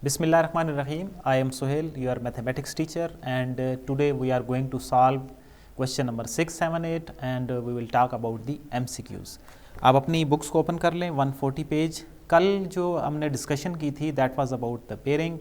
Bismillahirrahmanirrahim. I am Sohail, your mathematics teacher, and today we are going to solve question number 6, 7, 8 and we will talk about the MCQs. आप अपनी books को open कर लें 140 page. कल जो हमने discussion की थी that was about the bearing.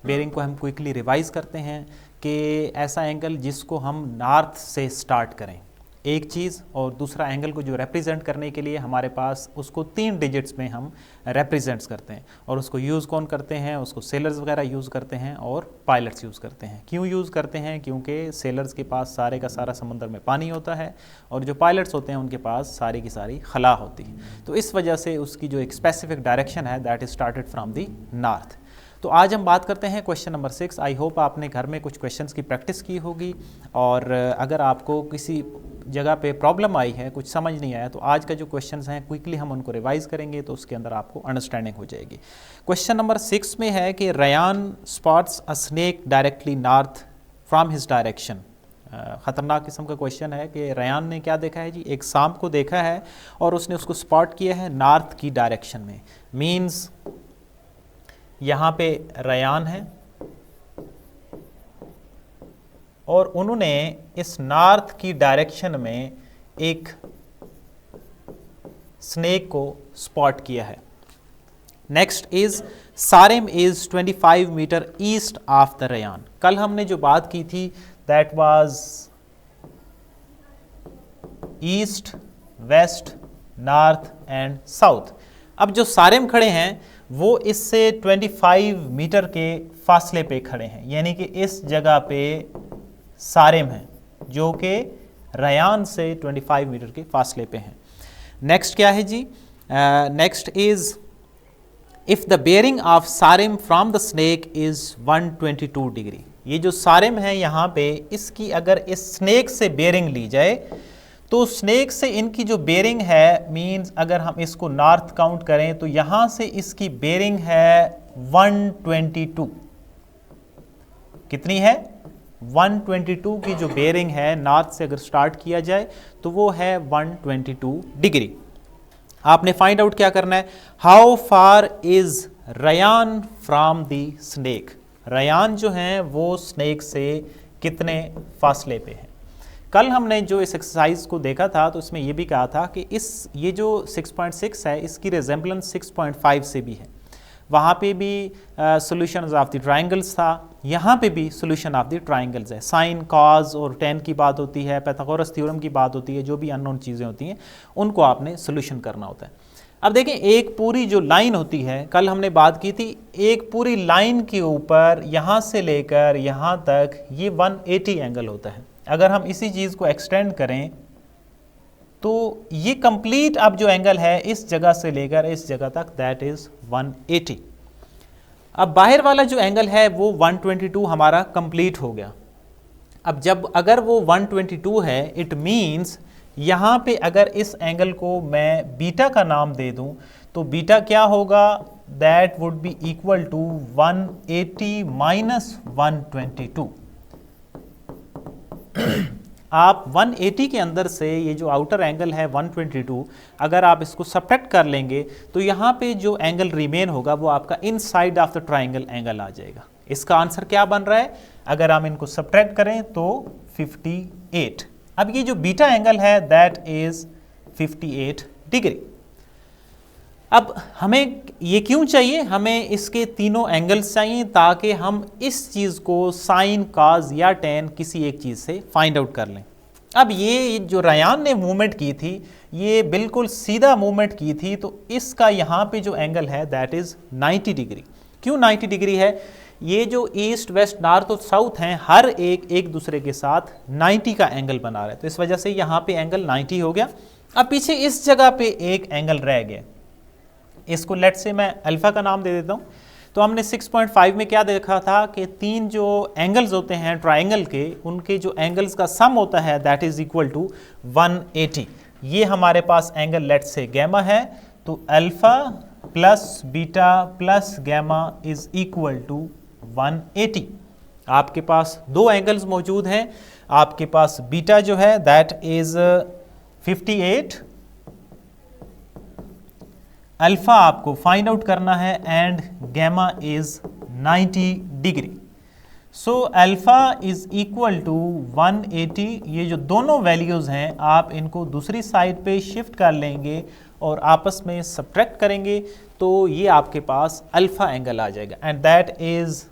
Bearing को हम क्विकली रिवाइज करते हैं कि ऐसा एंगल जिसको हम नॉर्थ से स्टार्ट करें एक चीज़, और दूसरा एंगल को जो रिप्रेजेंट करने के लिए हमारे पास उसको 3 डिजिट्स में हम रिप्रेजेंट्स करते हैं. और उसको यूज़ कौन करते हैं? उसको सेलर्स वगैरह यूज़ करते हैं और पायलट्स यूज़ करते हैं. क्यों यूज़ करते हैं? क्योंकि सेलर्स के पास सारे का सारा समंदर में पानी होता है और जो पायलट्स होते हैं उनके पास सारी की सारी खला होती है. तो इस वजह से उसकी जो एक स्पेसिफिक डायरेक्शन है that is started from the north. तो आज हम बात करते हैं क्वेश्चन नंबर 6. आई होप आपने घर में कुछ क्वेश्चंस की प्रैक्टिस की होगी, और अगर आपको किसी जगह पे प्रॉब्लम आई है, कुछ समझ नहीं आया, तो आज का जो क्वेश्चंस हैं क्विकली हम उनको रिवाइज करेंगे तो उसके अंदर आपको अंडरस्टैंडिंग हो जाएगी. क्वेश्चन नंबर 6 में है कि Ryan spots a snake directly north from his direction. ख़तरनाक किस्म का क्वेश्चन है कि रयान ने क्या देखा है जी? एक सांप को देखा है और उसने उसको स्पॉट किया है नॉर्थ की डायरेक्शन में. मीन्स यहाँ पे रयान है और उन्होंने इस नॉर्थ की डायरेक्शन में एक स्नेक को स्पॉट किया है. नेक्स्ट इज सारेम is 25 metre east of the Ryan. कल हमने जो बात की थी that was east, west, north and south. अब जो सारेम खड़े हैं वो इससे 25 मीटर के फासले पे खड़े हैं, यानी कि इस जगह पे सारेम हैं जो कि रयान से 25 मीटर के फासले पे हैं. नेक्स्ट क्या है जी? Next is if the bearing of सारेम from the snake is 122 degree. ये जो सारेम है यहाँ पे, इसकी अगर इस स्नेक से बेयरिंग ली जाए तो स्नेक से इनकी जो बेयरिंग है, मींस अगर हम इसको नॉर्थ काउंट करें तो यहाँ से इसकी बेयरिंग है 122. कितनी है? 122 की जो बेयरिंग है नॉर्थ से अगर स्टार्ट किया जाए तो वो है 122 डिग्री. आपने फाइंड आउट क्या करना है? How far is Ryan from the snake. Ryan जो है वो स्नेक से कितने फासले पे है. कल हमने जो इस एक्सरसाइज को देखा था तो इसमें यह भी कहा था कि ये जो 6.6 है इसकी रिजेंबलेंस 6.5 से भी है. वहाँ पे भी सॉल्यूशंस ऑफ द ट्रायंगल्स था, यहाँ पे भी सॉल्यूशन ऑफ द ट्रायंगल्स है. साइन, कॉज और टेन की बात होती है, पाइथागोरस थ्योरम की बात होती है, जो भी अननोन चीज़ें होती हैं उनको आपने सॉल्यूशन करना होता है. अब देखें, एक पूरी जो लाइन होती है, कल हमने बात की थी, एक पूरी लाइन के ऊपर यहाँ से लेकर यहाँ तक ये 180 एंगल होता है. अगर हम इसी चीज़ को एक्सटेंड करें तो ये कंप्लीट अब जो एंगल है इस जगह से लेकर इस जगह तक दैट इज़ 180. अब बाहर वाला जो एंगल है वो 122 हमारा कंप्लीट हो गया. अब जब अगर वो 122 है इट मीन्स यहाँ पे अगर इस एंगल को मैं बीटा का नाम दे दूँ तो बीटा क्या होगा? That would be equal to 180 minus 122. आप 180 के अंदर से ये जो आउटर एंगल है 122, अगर आप इसको सब्ट्रैक्ट कर लेंगे तो यहाँ पे जो एंगल रिमेन होगा वो आपका inside of the triangle angle आ जाएगा. इसका आंसर क्या बन रहा है? अगर हम इनको सब्ट्रैक्ट करें तो 58. अब ये जो बीटा एंगल है दैट इज 58 डिग्री. अब हमें ये क्यों चाहिए? हमें इसके तीनों एंगल्स चाहिए ताकि हम इस चीज़ को साइन, कॉज या टेन किसी एक चीज़ से फाइंड आउट कर लें. अब ये जो रयान ने मूवमेंट की थी ये बिल्कुल सीधा मूवमेंट की थी, तो इसका यहाँ पे जो एंगल है दैट इज़ 90 डिग्री. क्यों 90 डिग्री है? ये जो ईस्ट, वेस्ट, नॉर्थ और साउथ हैं हर एक दूसरे के साथ 90 का एंगल बना रहे हैं, तो इस वजह से यहाँ पे एंगल 90 हो गया. अब पीछे इस जगह पे एक एंगल रह गया, इसको लेट से मैं अल्फा का नाम दे देता हूँ. तो हमने 6.5 में क्या देखा था कि 3 जो एंगल्स होते हैं ट्राइंगल के, उनके जो एंगल्स का सम होता है दैट इज इक्वल टू 180. ये हमारे पास एंगल लेट से गैमा है, तो alpha plus beta plus gamma is equal to 180. आपके पास 2 एंगल्स मौजूद हैं. आपके पास बीटा जो है दैट इज 58, अल्फा आपको फाइंड आउट करना है and gamma is 90 degree. So alpha is equal to 180। ये जो दोनों वैल्यूज़ हैं आप इनको दूसरी साइड पे शिफ्ट कर लेंगे और आपस में सब्ट्रैक्ट करेंगे तो ये आपके पास अल्फ़ा एंगल आ जाएगा and that is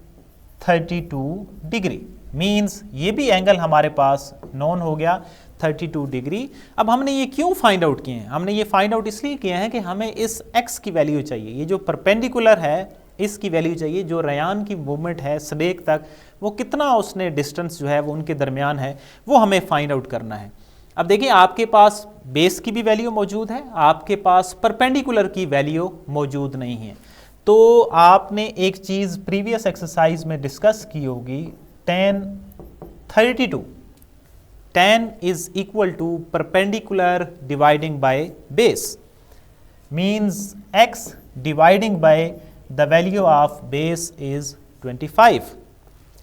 32 degree. Means ये भी एंगल हमारे पास नोन हो गया 32 डिग्री। अब हमने ये क्यों फाइंड आउट किए हैं? हमने ये फाइंड आउट इसलिए किया है कि हमें इस x की वैल्यू चाहिए, ये जो परपेंडिकुलर है इसकी वैल्यू चाहिए, जो रयान की मूवमेंट है स्नेक तक वो कितना उसने डिस्टेंस जो है वो उनके दरमियान है वो हमें फाइंड आउट करना है। अब देखिए आपके पास बेस की भी वैल्यू मौजूद है, आपके पास परपेंडिकुलर की वैल्यू मौजूद नहीं है। तो आपने एक चीज़ प्रीवियस एक्सरसाइज में डिस्कस की होगी, tan 32 tan is equal to perpendicular dividing by base, means x dividing by the value of base is 25।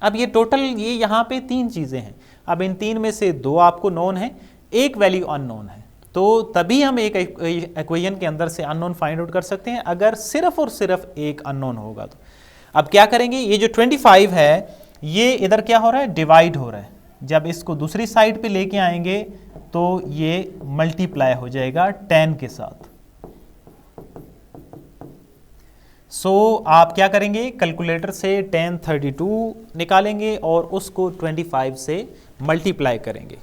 अब ये टोटल ये यहाँ पे तीन चीज़ें हैं, अब इन तीन में से दो आपको नोन है, एक वैल्यू अननोन है, तो तभी हम एक इक्वेशन के अंदर से अननोन फाइंड आउट कर सकते हैं अगर सिर्फ और सिर्फ एक अननोन होगा तो। अब क्या करेंगे, ये जो 25 है ये इधर क्या हो रहा है, डिवाइड हो रहा है। जब इसको दूसरी साइड पे लेके आएंगे तो ये मल्टीप्लाई हो जाएगा 10 के साथ। सो आप क्या करेंगे, कैलकुलेटर से tan 32 निकालेंगे और उसको 25 से मल्टीप्लाई करेंगे।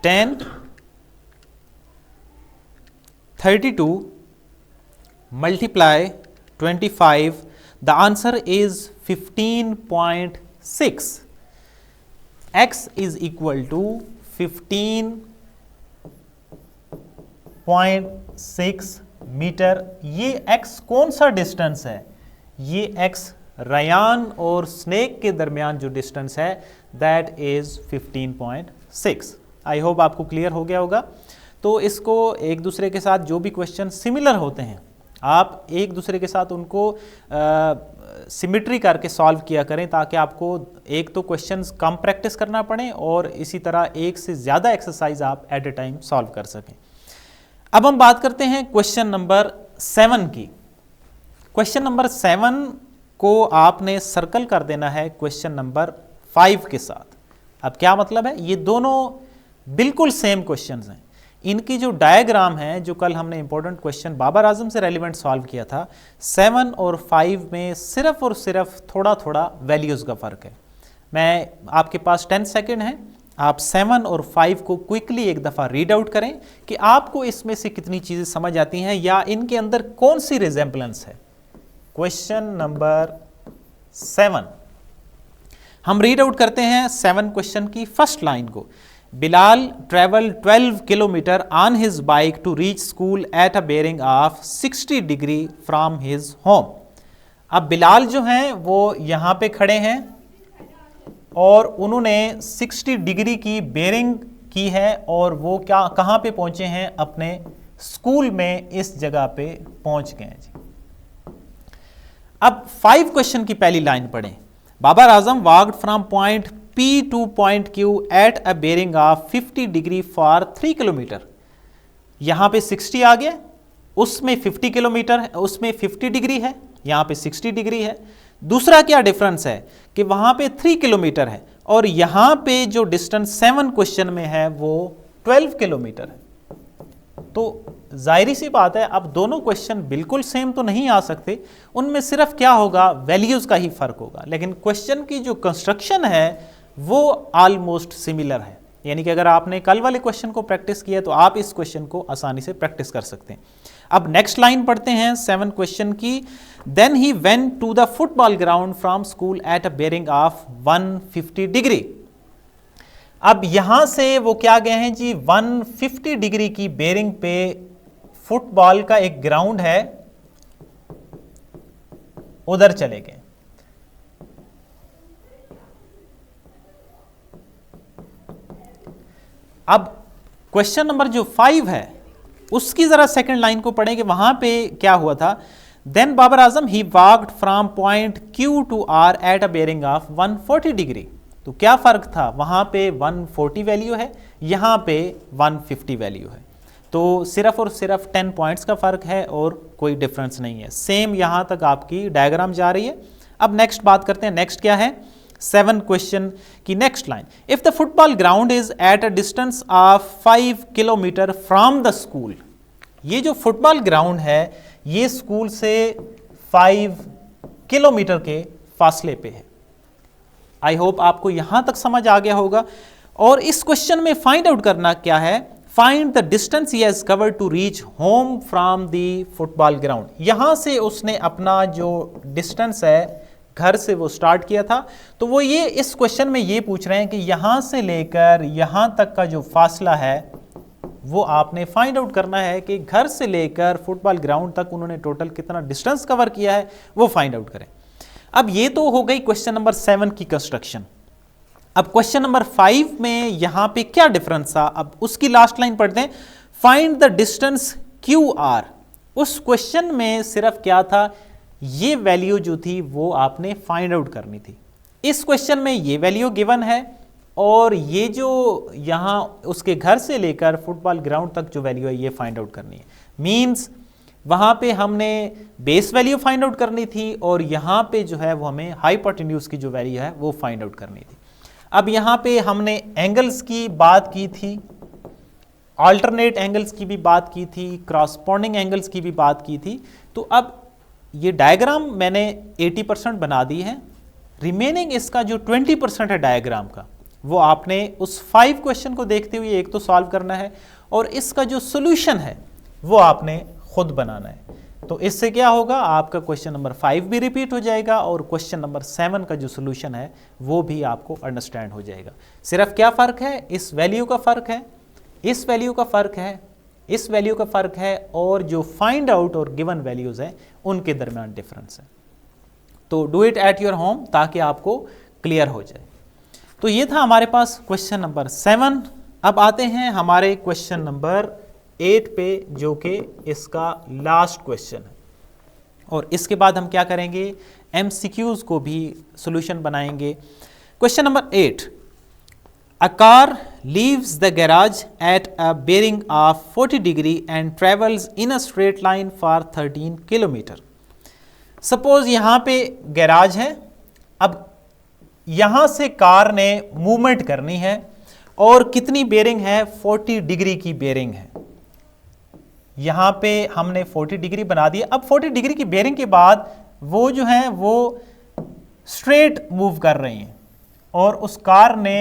tan 32 multiply 25, the answer is 15.6। x is equal to 15.6 metre. ये x कौन सा डिस्टेंस है, ये x रयान और स्नेक के दरमियान जो डिस्टेंस है दैट इज 15.6। आई होप आपको क्लियर हो गया होगा। तो इसको एक दूसरे के साथ जो भी क्वेश्चन सिमिलर होते हैं आप एक दूसरे के साथ उनको सिमिट्री करके सॉल्व किया करें ताकि आपको एक तो क्वेश्चंस कम प्रैक्टिस करना पड़े और इसी तरह एक से ज़्यादा एक्सरसाइज आप एट ए टाइम सॉल्व कर सकें। अब हम बात करते हैं क्वेश्चन नंबर 7 की। क्वेश्चन नंबर 7 को आपने सर्कल कर देना है क्वेश्चन नंबर 5 के साथ। अब क्या मतलब है, ये दोनों बिल्कुल सेम क्वेश्चंस हैं, इनकी जो डायग्राम है जो कल हमने इंपॉर्टेंट क्वेश्चन बाबर आजम से रेलिवेंट सॉल्व किया था 7 और 5 में सिर्फ और सिर्फ थोड़ा थोड़ा वैल्यूज़ का फ़र्क है। मैं आपके पास 10 सेकंड है, आप 7 और 5 को क्विकली एक दफ़ा रीड आउट करें कि आपको इसमें से कितनी चीज़ें समझ आती हैं या इनके अंदर कौन सी रिजेम्बलेंस है। क्वेश्चन नंबर 7 हम रीड आउट करते हैं 7 क्वेश्चन की फर्स्ट लाइन को। Bilal traveled 12 kilometer on his bike to reach school at a bearing of 60 degree from his home। अब बिलाल जो हैं वो यहाँ पे खड़े हैं और उन्होंने 60 डिग्री की बेरिंग की है और वो क्या कहाँ पे पहुँचे हैं, अपने स्कूल में इस जगह पे पहुँच गए हैं जी। अब 5 क्वेश्चन की पहली लाइन पढ़ें। Babar Azam walked from point P to point Q at a bearing of 50 degree for 3 kilometre. यहाँ पे 60 आ गया, उसमें 50 किलोमीटर है, उसमें 50 डिग्री है, यहाँ पे 60 डिग्री है। दूसरा क्या डिफरेंस है कि वहाँ पे 3 किलोमीटर है और यहाँ पे जो डिस्टेंस 7 क्वेश्चन में है वो 12 किलोमीटर है। तो जाहिर सी बात है अब दोनों क्वेश्चन बिल्कुल सेम तो नहीं आ सकते, उनमें सिर्फ क्या होगा, वैल्यूज़ का ही फर्क होगा, लेकिन क्वेश्चन की जो कंस्ट्रक्शन है वो ऑलमोस्ट सिमिलर है। यानी कि अगर आपने कल वाले क्वेश्चन को प्रैक्टिस किया तो आप इस क्वेश्चन को आसानी से प्रैक्टिस कर सकते हैं। अब नेक्स्ट लाइन पढ़ते हैं 7 क्वेश्चन की। Then he went to the football ground from school at a bearing of 150 degree. अब यहां से वो क्या गए हैं जी, 150 डिग्री की बेरिंग पे फुटबॉल का एक ग्राउंड है उधर चले गए। अब क्वेश्चन नंबर जो 5 है उसकी जरा सेकंड लाइन को पढ़ेंगे, वहां पे क्या हुआ था। Then Babar Azam he walked from point Q to R at a bearing of 140 degree. तो क्या फर्क था, वहां पे 140 वैल्यू है, यहां पे 150 वैल्यू है। तो सिर्फ और सिर्फ 10 पॉइंट्स का फ़र्क है और कोई डिफरेंस नहीं है। सेम यहाँ तक आपकी डायग्राम जा रही है। अब नेक्स्ट बात करते हैं, नेक्स्ट क्या है 7 क्वेश्चन की next line, if the football ground is at a distance of 5 kilometre from the school. ये जो फुटबॉल ग्राउंड है ये स्कूल से 5 किलोमीटर के फासले पे है। आई होप आपको यहां तक समझ आ गया होगा। और इस क्वेश्चन में फाइंड आउट करना क्या है, find the distance he has covered to reach home from the football ground. यहां से उसने अपना जो डिस्टेंस है घर से वो स्टार्ट किया था, तो वो ये इस क्वेश्चन में ये पूछ रहे हैं कि यहां से लेकर यहां तक का जो फासला है वो आपने फाइंड आउट करना है कि घर से लेकर फुटबॉल ग्राउंड तक उन्होंने टोटल कितना डिस्टेंस कवर किया है वो फाइंड आउट करें। अब ये तो हो गई क्वेश्चन नंबर 7 की कंस्ट्रक्शन। अब क्वेश्चन नंबर 5 में यहां पे क्या डिफरेंस था, अब उसकी लास्ट लाइन पढ़ते हैं, find the distance Q R. उस क्वेश्चन में सिर्फ क्या था, ये वैल्यू जो थी वो आपने फाइंड आउट करनी थी। इस क्वेश्चन में ये वैल्यू गिवन है और ये जो यहां उसके घर से लेकर फुटबॉल ग्राउंड तक जो वैल्यू है ये फाइंड आउट करनी है। मींस वहां पे हमने बेस वैल्यू फाइंड आउट करनी थी और यहां पे जो है वो हमें हाइपोटेन्यूज की जो वैल्यू है वो फाइंड आउट करनी थी। अब यहां पे हमने एंगल्स की बात की थी, अल्टरनेट एंगल्स की भी बात की थी, क्रॉसपॉन्डिंग एंगल्स की भी बात की थी। तो अब ये डायग्राम मैंने 80% बना दी है, रिमेनिंग इसका जो 20% है डायग्राम का वो आपने उस 5 क्वेश्चन को देखते हुए एक तो सॉल्व करना है और इसका जो सोल्यूशन है वो आपने खुद बनाना है। तो इससे क्या होगा, आपका क्वेश्चन नंबर 5 भी रिपीट हो जाएगा और क्वेश्चन नंबर 7 का जो सोल्यूशन है वो भी आपको अंडरस्टैंड हो जाएगा। सिर्फ क्या फ़र्क है, इस वैल्यू का फ़र्क है, इस वैल्यू का फ़र्क है, इस वैल्यू का फ़र्क है और जो फाइंड आउट और गिवन वैल्यूज़ हैं उनके दरमियान डिफरेंस है। तो do it at your home ताकि आपको क्लियर हो जाए। तो ये था हमारे पास क्वेश्चन नंबर 7। अब आते हैं हमारे क्वेश्चन नंबर 8 पे जो कि इसका लास्ट क्वेश्चन है और इसके बाद हम क्या करेंगे, MCQs को भी सॉल्यूशन बनाएंगे। Question number 8, a car leaves the garage at a bearing of 40 degree and travels in a straight line for 13 kilometre. Suppose यहाँ पे गैराज है, अब यहाँ से कार ने मूवमेंट करनी है और कितनी बेरिंग है, 40 डिग्री की बेरिंग है। यहाँ पे हमने 40 डिग्री बना दिया। अब 40 डिग्री की बेरिंग के बाद वो जो है वो स्ट्रेट मूव कर रही हैं और उस कार ने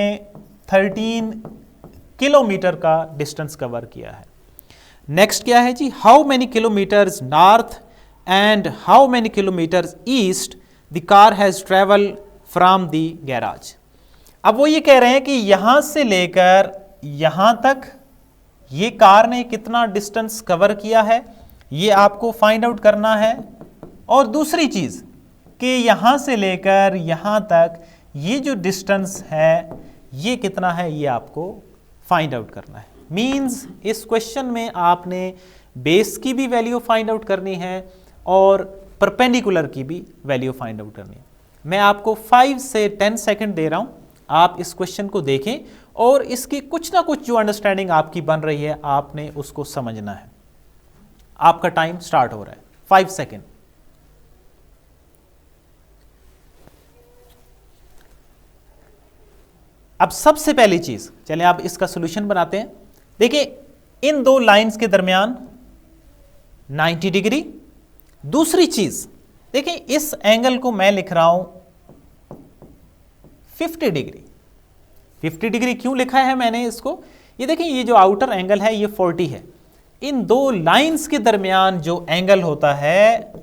13 किलोमीटर का डिस्टेंस कवर किया है। नेक्स्ट क्या है जी, how many kilometres north and how many kilometres east the car has travel from the garage. अब वो ये कह रहे हैं कि यहां से लेकर यहां तक ये कार ने कितना डिस्टेंस कवर किया है ये आपको फाइंड आउट करना है और दूसरी चीज कि यहां से लेकर यहां तक ये जो डिस्टेंस है ये कितना है ये आपको फाइंड आउट करना है। मींस इस क्वेश्चन में आपने बेस की भी वैल्यू फाइंड आउट करनी है और परपेंडिकुलर की भी वैल्यू फाइंड आउट करनी है। मैं आपको 5 से 10 सेकंड दे रहा हूं, आप इस क्वेश्चन को देखें और इसकी कुछ ना कुछ जो अंडरस्टैंडिंग आपकी बन रही है आपने उसको समझना है। आपका टाइम स्टार्ट हो रहा है, 5 सेकंड। अब सबसे पहली चीज, चलिए आप इसका सॉल्यूशन बनाते हैं। देखिए इन दो लाइंस के दरमियान 90 डिग्री। दूसरी चीज देखिए इस एंगल को मैं लिख रहा हूं 50 डिग्री। 50 डिग्री क्यों लिखा है मैंने इसको, ये देखिए ये जो आउटर एंगल है ये 40 है। इन दो लाइंस के दरमियान जो एंगल होता है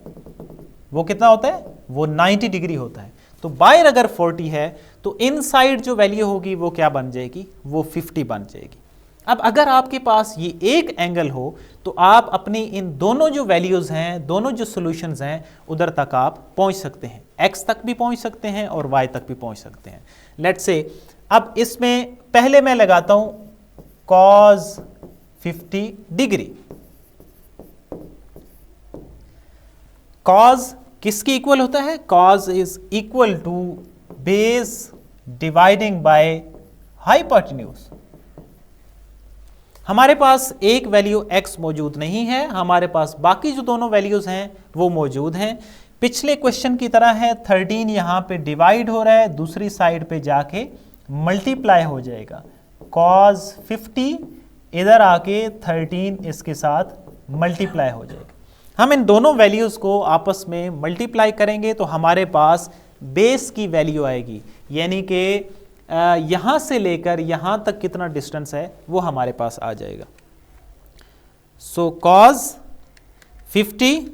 वो कितना होता है, वो 90 डिग्री होता है। तो बाहर अगर 40 है तो इनसाइड जो वैल्यू होगी वो क्या बन जाएगी, वो 50 बन जाएगी। अब अगर आपके पास ये एक एंगल हो तो आप अपनी इन दोनों जो वैल्यूज हैं, दोनों जो सॉल्यूशंस हैं उधर तक आप पहुंच सकते हैं। x तक भी पहुंच सकते हैं और y तक भी पहुंच सकते हैं। लेट्स से अब इसमें पहले मैं लगाता हूं cos 50 डिग्री। cos किसके इक्वल होता है, cos is equal to base dividing by hypotenuse. हमारे पास एक वैल्यू x मौजूद नहीं है, हमारे पास बाकी जो दोनों वैल्यूज हैं वो मौजूद हैं। पिछले क्वेश्चन की तरह है, 13 यहाँ पे डिवाइड हो रहा है, दूसरी साइड पे जाके मल्टीप्लाई हो जाएगा। cos 50 इधर आके 13 इसके साथ मल्टीप्लाई हो जाएगा। हम इन दोनों वैल्यूज को आपस में मल्टीप्लाई करेंगे तो हमारे पास बेस की वैल्यू आएगी, यानी कि यहां से लेकर यहां तक कितना डिस्टेंस है वो हमारे पास आ जाएगा। सो cos 50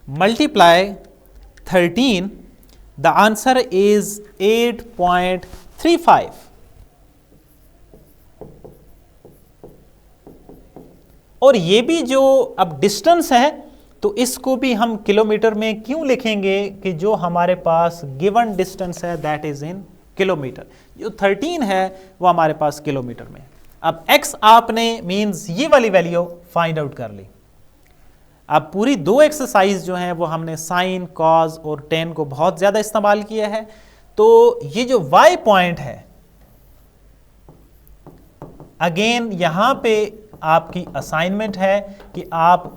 multiply 13, the answer is 8.35। और ये भी जो अब डिस्टेंस है तो इसको भी हम किलोमीटर में क्यों लिखेंगे कि जो हमारे पास गिवन डिस्टेंस है दैट इज इन किलोमीटर। जो 13 है वो हमारे पास किलोमीटर में। अब x आपने मींस ये वाली वैल्यू फाइंड आउट कर ली। अब पूरी दो एक्सरसाइज जो हैं वो हमने साइन, कॉज और टेन को बहुत ज्यादा इस्तेमाल किया है। तो ये जो y पॉइंट है, अगेन यहां पे आपकी असाइनमेंट है कि आप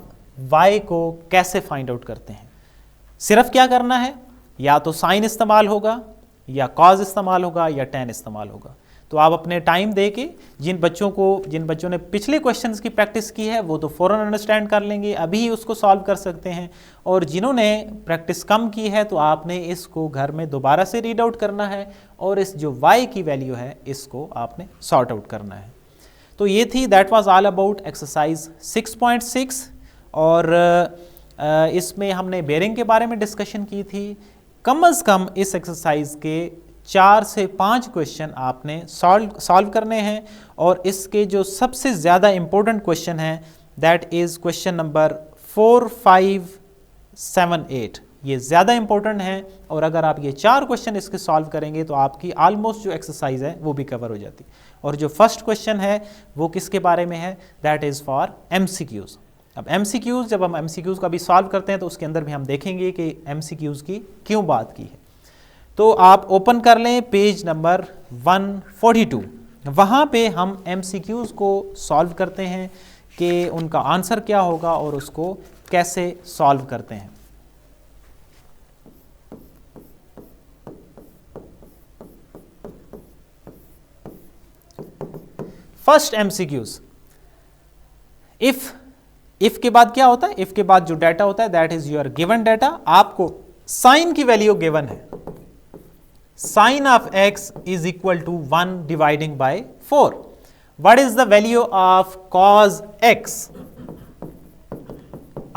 y को कैसे फाइंड आउट करते हैं। सिर्फ क्या करना है, या तो साइन इस्तेमाल होगा या कॉज इस्तेमाल होगा या टेन इस्तेमाल होगा। तो आप अपने टाइम दे के जिन बच्चों ने पिछले क्वेश्चंस की प्रैक्टिस की है वो तो फ़ौरन अंडरस्टैंड कर लेंगे, अभी ही उसको सॉल्व कर सकते हैं। और जिन्होंने प्रैक्टिस कम की है तो आपने इसको घर में दोबारा से रीड आउट करना है और इस जो y की वैल्यू है इसको आपने सॉर्ट आउट करना है। तो ये थी, that was all about exercise 6.6। और इसमें हमने बेरिंग के बारे में डिस्कशन की थी। कम अज़ कम इस एक्सरसाइज के 4 से 5 क्वेश्चन आपने सॉल्व करने हैं। और इसके जो सबसे ज़्यादा इम्पोर्टेंट क्वेश्चन है दैट इज़ क्वेश्चन नंबर 4, 5, 7, 8, ये ज़्यादा इंपॉर्टेंट है। और अगर आप ये 4 क्वेश्चन इसके सॉल्व करेंगे तो आपकी ऑलमोस्ट जो एक्सरसाइज है वो भी कवर हो जाती। और जो फर्स्ट क्वेश्चन है वो किसके बारे में है, दैट इज़ फॉर MCQs। अब MCQs, जब हम MCQs का भी सॉल्व करते हैं तो उसके अंदर भी हम देखेंगे कि MCQs की क्यों बात की है। तो आप ओपन कर लें पेज नंबर 142, वहाँ पे हम MCQs को सॉल्व करते हैं कि उनका आंसर क्या होगा और उसको कैसे सॉल्व करते हैं। फर्स्ट MCQs, इफ के बाद क्या होता है, इफ के बाद जो डाटा होता है that is your given data. आपको साइन की वैल्यू गिवन है, sine of x is equal to 1 dividing by 4। What is the value of cos x,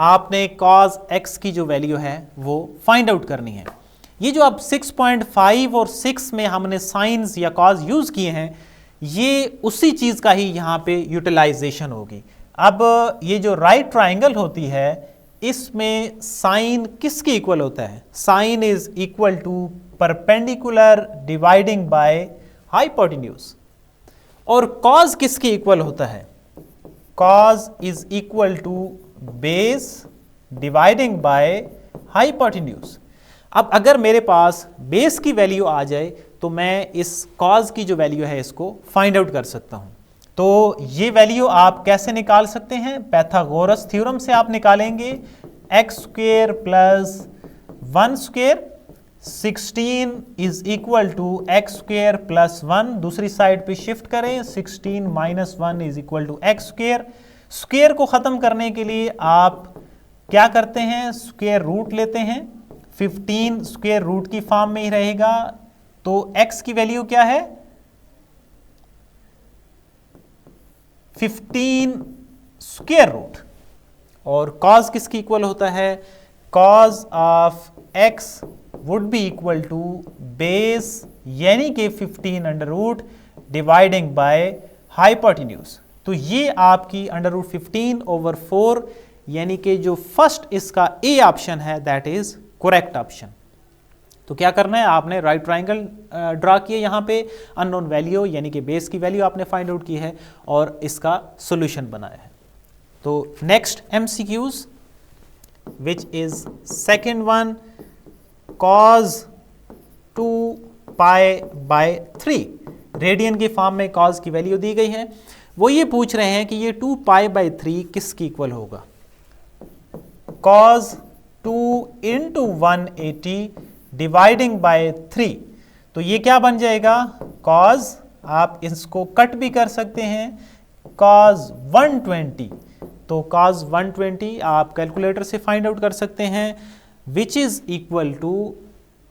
आपने cos x की जो वैल्यू है वो फाइंड आउट करनी है। ये जो अब 6.5 और 6 में हमने साइंस या cos यूज किए हैं, ये उसी चीज का ही यहां पे यूटिलाइजेशन होगी। अब ये जो राइट ट्राइंगल होती है इसमें साइन किसके इक्वल होता है, sine is equal to perpendicular dividing by hypotenuse. और कॉज किसके इक्वल होता है, cos is equal to base dividing by hypotenuse. अब अगर मेरे पास बेस की वैल्यू आ जाए तो मैं इस कॉज की जो वैल्यू है इसको फाइंड आउट कर सकता हूं। तो ये वैल्यू आप कैसे निकाल सकते हैं, पैथागोरस थ्योरम से आप निकालेंगे। x square plus 1 square 16 is equal to x square plus 1, दूसरी साइड पे शिफ्ट करें, 16 minus 1 is equal to x square. Square को खत्म करने के लिए आप क्या करते हैं, स्क्वेयर रूट लेते हैं, 15 स्क्वेयर रूट की फॉर्म में ही रहेगा। तो x की वैल्यू क्या है, 15 स्क्वेयर रूट। और cos किसकी इक्वल होता है, cos of x would be equal to base यानी कि 15 under root dividing by hypotenuse. तो ये आपकी अंडर रूट 15 ओवर 4 यानी कि जो फर्स्ट इसका ए ऑप्शन है दैट इज करेक्ट ऑप्शन। तो क्या करना है, आपने राइट ट्राइंगल ड्रा किए, यहाँ पे अननोन वैल्यू यानी कि बेस की वैल्यू आपने फाइंड आउट की है और इसका सॉल्यूशन बनाया है। तो next MCQs which is second one, cos 2 pi by 3, radian की फॉर्म में cos की वैल्यू दी गई है। वो ये पूछ रहे हैं कि ये 2π/3 किसकी इक्वल होगा। cos 2 इंटू 180 डिवाइडिंग बाय 3, तो ये क्या बन जाएगा cos, आप इसको कट भी कर सकते हैं, cos 120, तो cos 120 आप कैलकुलेटर से फाइंड आउट कर सकते हैं, which is equal to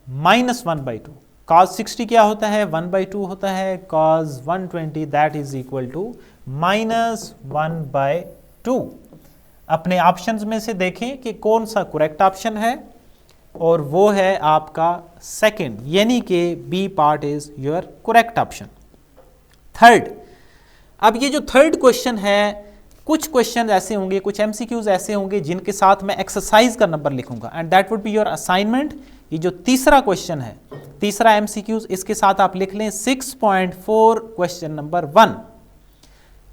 -1/2। cos 60 क्या होता है 1/2 होता है, cos 120 that is equal to -1/2। अपने ऑप्शंस में से देखें कि कौन सा करेक्ट ऑप्शन है, और वो है आपका सेकंड, यानी कि B part is your correct option. Third, अब ये जो थर्ड क्वेश्चन है, कुछ क्वेश्चन ऐसे होंगे, कुछ एमसीक्यूज ऐसे होंगे जिनके साथ मैं एक्सरसाइज का नंबर लिखूंगा, and that would be your assignment. ये जो तीसरा क्वेश्चन है, तीसरा एमसीक्यूज, इसके साथ आप लिख लें 6.4 क्वेश्चन नंबर 1।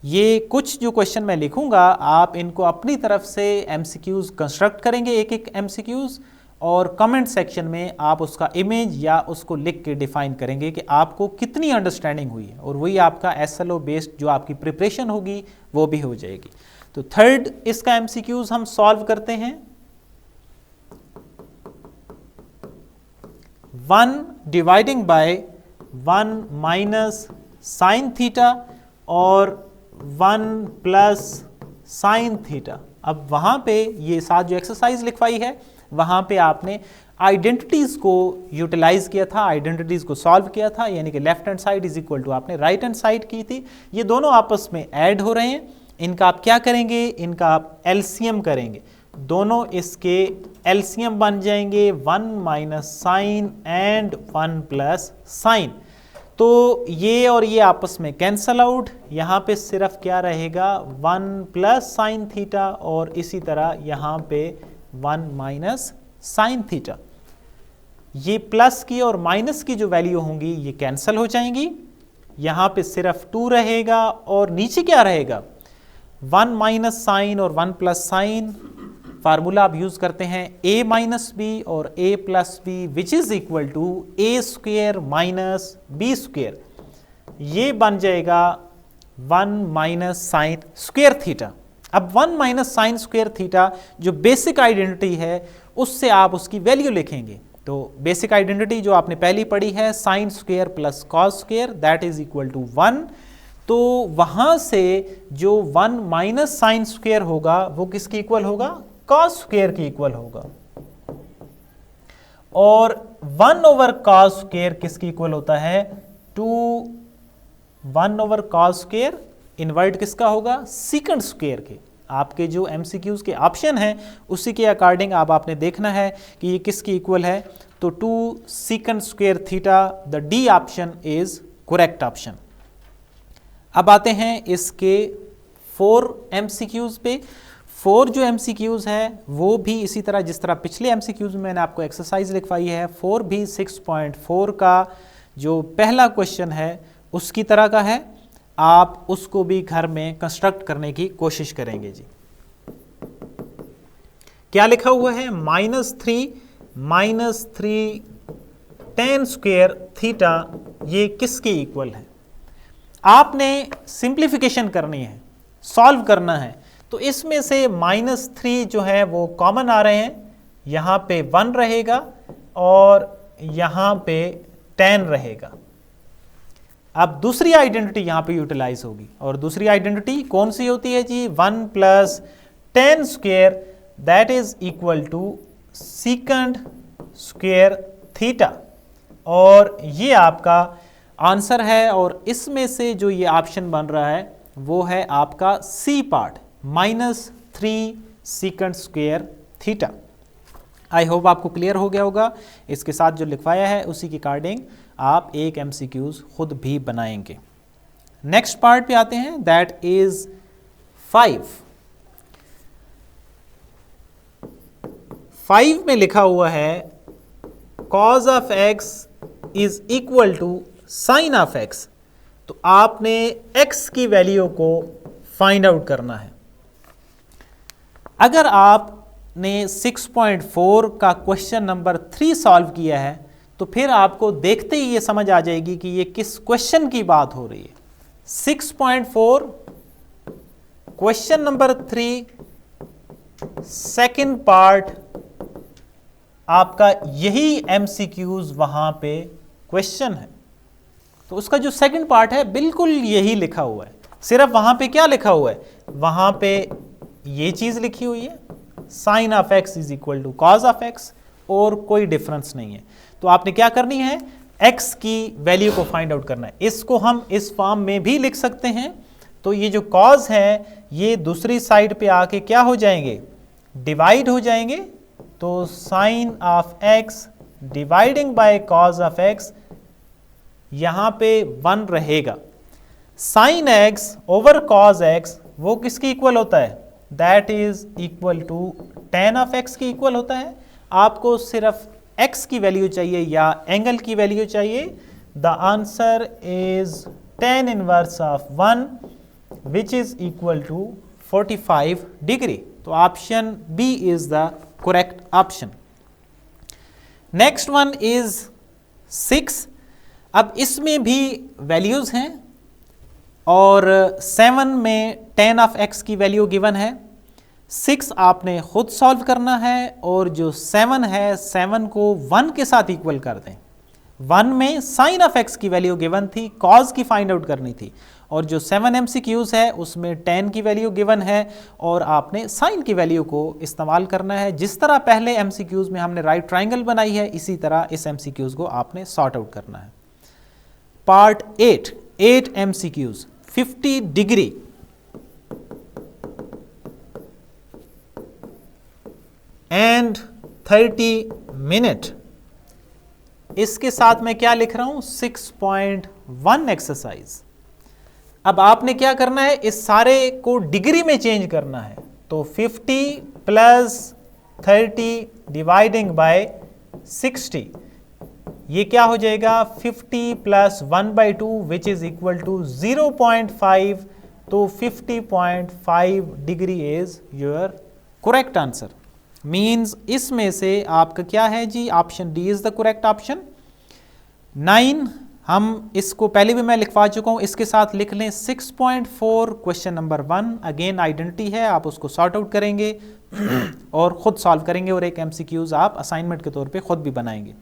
ये कुछ जो क्वेश्चन मैं लिखूंगा, आप इनको अपनी तरफ से एमसीक्यूज कंस्ट्रक्ट करेंगे, एक एक एमसीक्यूज, और कमेंट सेक्शन में आप उसका इमेज या उसको लिख के डिफाइन करेंगे कि आपको कितनी अंडरस्टैंडिंग हुई है, और वही आपका एसएलओ बेस्ड जो आपकी प्रिपरेशन होगी वो भी हो जाएगी। तो थर्ड इसका एमसीक्यूज हम सॉल्व करते हैं। 1 dividing bye 1 minus sine theta और 1 प्लस साइन थीटा। अब वहां पे ये साथ जो एक्सरसाइज लिखवाई है, वहां पे आपने आइडेंटिटीज को यूटिलाइज किया था, आइडेंटिटीज को सॉल्व किया था, यानी कि left hand side is equal to आपने राइट हैंड साइड की थी। ये दोनों आपस में ऐड हो रहे हैं, इनका आप क्या करेंगे, इनका आप एलसीएम करेंगे, दोनों इसके एलसीएम बन जाएंगे 1 minus sine and 1 plus sine. तो ये और ये आपस में कैंसल आउट, यहाँ पे सिर्फ क्या रहेगा 1 प्लस साइन थीटा, और इसी तरह यहाँ पे 1 माइनस साइन थीटा। ये प्लस की और माइनस की जो वैल्यू होंगी ये कैंसल हो जाएंगी, यहाँ पे सिर्फ 2 रहेगा, और नीचे क्या रहेगा 1 माइनस साइन और 1 प्लस साइन। फार्मूला आप यूज करते हैं a माइनस बी और a plus B, which is equal to a square minus B square. ये बन जाएगा 1 माइनस साइन स्क्वेयर थीटा। अब 1 माइनस साइन स्क्वेयर थीटा जो बेसिक आइडेंटिटी है, उससे आप उसकी वैल्यू लिखेंगे। तो बेसिक आइडेंटिटी जो आपने पहली पढ़ी है, sine square plus cos square that is equal to 1। तो वहां से जो 1 माइनस साइन स्क्वेयर होगा वो किसकी इक्वल होगा, कॉस स्क्वेयर की इक्वल होगा, और 1 ओवर कॉस स्क्वेयर किसकी इक्वल होता है 2। 1 ओवर कॉस स्क्वेयर इन्वर्ट किसका होगा, सीकेंट स्क्वेयर के। आपके जो एमसीक्यूज के ऑप्शन हैं उसी के अकॉर्डिंग अब आपने देखना है कि ये किसकी इक्वल है। तो 2 secant square theta, the D option is correct option. अब आते हैं इसके 4 एमसीक्यूज पे। 4 जो एमसीक्यूज है वो भी इसी तरह जिस तरह पिछले एमसीक्यूज में मैंने आपको एक्सरसाइज लिखवाई है, 4 भी 6.4 का जो पहला क्वेश्चन है उसकी तरह का है। आप उसको भी घर में कंस्ट्रक्ट करने की कोशिश करेंगे जी। क्या लिखा हुआ है, -3 tan स्क्वेयर थीटा, ये किसके इक्वल है। आपने सिंप्लीफिकेशन करनी है, सॉल्व करना है। तो इसमें से -3 जो है वो कॉमन आ रहे हैं, यहाँ पे 1 रहेगा और यहाँ पे 10 रहेगा। अब दूसरी आइडेंटिटी यहाँ पे यूटिलाइज होगी, और दूसरी आइडेंटिटी कौन सी होती है जी, 1 plus tan square that is equal to secant square theta, और ये आपका आंसर है। और इसमें से जो ये ऑप्शन बन रहा है वो है आपका C part, -3 secant square theta. I hope आपको क्लियर हो गया होगा। इसके साथ जो लिखवाया है उसी के अकॉर्डिंग आप एक एमसीक्यूज खुद भी बनाएंगे। नेक्स्ट पार्ट पे आते हैं, दैट इज 5 में लिखा हुआ है cos of x is equal to sine of x। तो आपने x की वैल्यू को फाइंड आउट करना है। अगर आपने 6.4 का क्वेश्चन नंबर 3 सॉल्व किया है तो फिर आपको देखते ही ये समझ आ जाएगी कि ये किस क्वेश्चन की बात हो रही है। 6.4 क्वेश्चन नंबर 3 सेकंड पार्ट आपका यही एमसीक्यूज वहां पे क्वेश्चन है। तो उसका जो सेकंड पार्ट है बिल्कुल यही लिखा हुआ है, सिर्फ वहां पे क्या लिखा हुआ है, वहां पे ये चीज लिखी हुई है sine of x is equal to cos of x, और कोई डिफरेंस नहीं है। तो आपने क्या करनी है, एक्स की वैल्यू को फाइंड आउट करना है। इसको हम इस फॉर्म में भी लिख सकते हैं। तो ये जो कॉज है ये दूसरी साइड पे आके क्या हो जाएंगे, डिवाइड हो जाएंगे। तो sine of x dividing by cos of x, यहां पे 1 रहेगा। Sine x over cos x वो किसकी इक्वल होता है, that is equal to tan of x की इक्वल होता है। आपको सिर्फ x की वैल्यू चाहिए या एंगल की वैल्यू चाहिए। The answer is tan inverse of 1 which is equal to 45 degree. तो option B is the correct option. Next one is 6। अब इसमें भी वैल्यूज हैं और 7 में tan ऑफ x की वैल्यू गिवन है। 6 आपने खुद सॉल्व करना है और जो 7 है 7 को 1 के साथ इक्वल कर दें। 1 में साइन ऑफ x की वैल्यू गिवन थी, कॉज की फाइंड आउट करनी थी, और जो 7 MCQs है उसमें tan की वैल्यू गिवन है और आपने साइन की वैल्यू को इस्तेमाल करना है। जिस तरह पहले MCQs में हमने राइट ट्राइंगल बनाई है इसी तरह इस MCQs को आपने सॉर्ट आउट करना है। Part 8 MCQs 50 degree. And 30 minute. इसके साथ मैं क्या लिख रहा हूं, 6.1 एक्सरसाइज। अब आपने क्या करना है, इस सारे को डिग्री में चेंज करना है। तो 50 प्लस 30 डिवाइडिंग बाय 60, ये क्या हो जाएगा 50 plus 1/2 which is equal to 0.5। तो 50.5 degree is your correct answer. Means इसमें से आपका क्या है जी, option D is the correct option. 9 हम इसको पहले भी मैं लिखवा चुका हूं, इसके साथ लिख लें 6.4 क्वेश्चन नंबर 1। अगेन आइडेंटिटी है, आप उसको सॉर्ट आउट करेंगे और खुद सॉल्व करेंगे और एक MCQs आप असाइनमेंट के तौर पे खुद भी बनाएंगे।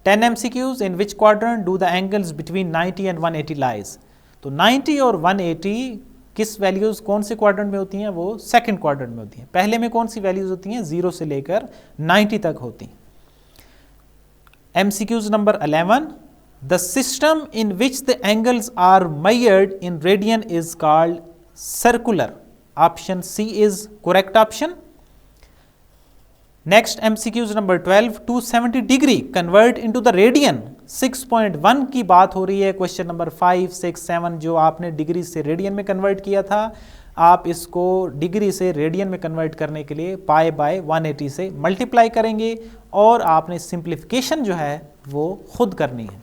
10 MCQs in which quadrant do the angles between 90 and 180 lies। तो 90 और 180 किस वैल्यूज कौन से क्वाड्रेंट में होती हैं, वो सेकंड क्वाड्रेंट में होती हैं। पहले में कौन सी वैल्यूज होती हैं, 0 से लेकर 90 तक होती हैं। MCQs number 11, the system in which the angles are measured in radian is called circular. Option C is correct option. Next MCQs number 12, 270 degree convert into the radian. 6.1 की बात हो रही है। क्वेश्चन नंबर 5, 6, 7 जो आपने डिग्री से radian में convert किया था, आप इसको डिग्री से रेडियन में कन्वर्ट करने के लिए पाई बाय 180 से मल्टीप्लाई करेंगे और आपने सिंप्लीफिकेशन जो है वो खुद करनी है।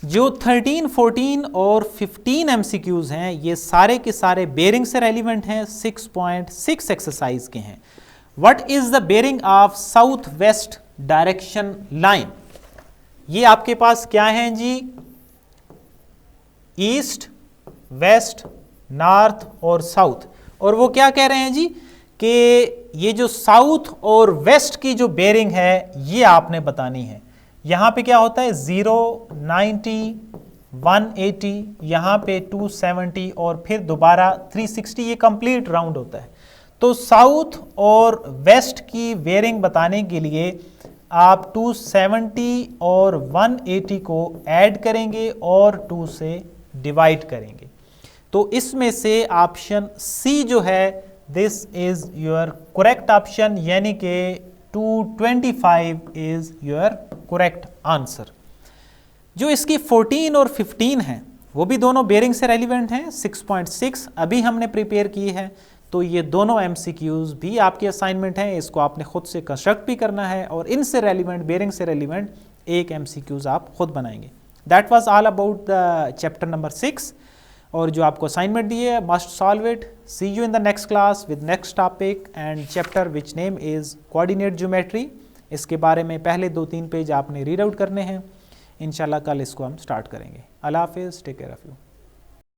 जो 13, 14 और 15 MCQs हैं ये सारे के सारे बेरिंग से रेलिवेंट हैं, 6.6 एक्सरसाइज के हैं। What is the bearing of south west direction line. ये आपके पास क्या है जी, ईस्ट, वेस्ट, नॉर्थ और साउथ। और वो क्या कह रहे हैं जी कि ये जो साउथ और वेस्ट की जो बेरिंग है ये आपने बतानी है। यहां पे क्या होता है 0, 90, 180, यहां पे 270 और फिर दोबारा 360, ये कंप्लीट राउंड होता है। तो साउथ और वेस्ट की बेरिंग बताने के लिए आप 270 और 180 को ऐड करेंगे और 2 से डिवाइड करेंगे। तो इसमें से ऑप्शन सी जो है this is your correct option, यानी कि 225 इज योर करेक्ट आंसर। जो इसकी 14 और 15 है वो भी दोनों बेरिंग से रेलिवेंट हैं। 6.6 अभी हमने प्रिपेयर की है, तो ये दोनों MCQs भी आपके असाइनमेंट हैं। इसको आपने खुद से कंस्ट्रक्ट भी करना है और इनसे रेलिवेंट, बेरिंग से रेलिवेंट एक MCQs आप खुद बनाएंगे। That was all about the chapter number 6। और जो आपको असाइनमेंट दिए है must solve it. See you in the next class with next topic and chapter which name is coordinate geometry. इसके बारे में पहले 2-3 पेज आपने रीड आउट करने हैं। इंशाल्लाह कल इसको हम स्टार्ट करेंगे। अल्लाह हाफिज़, टेक केयर ऑफ़ यू।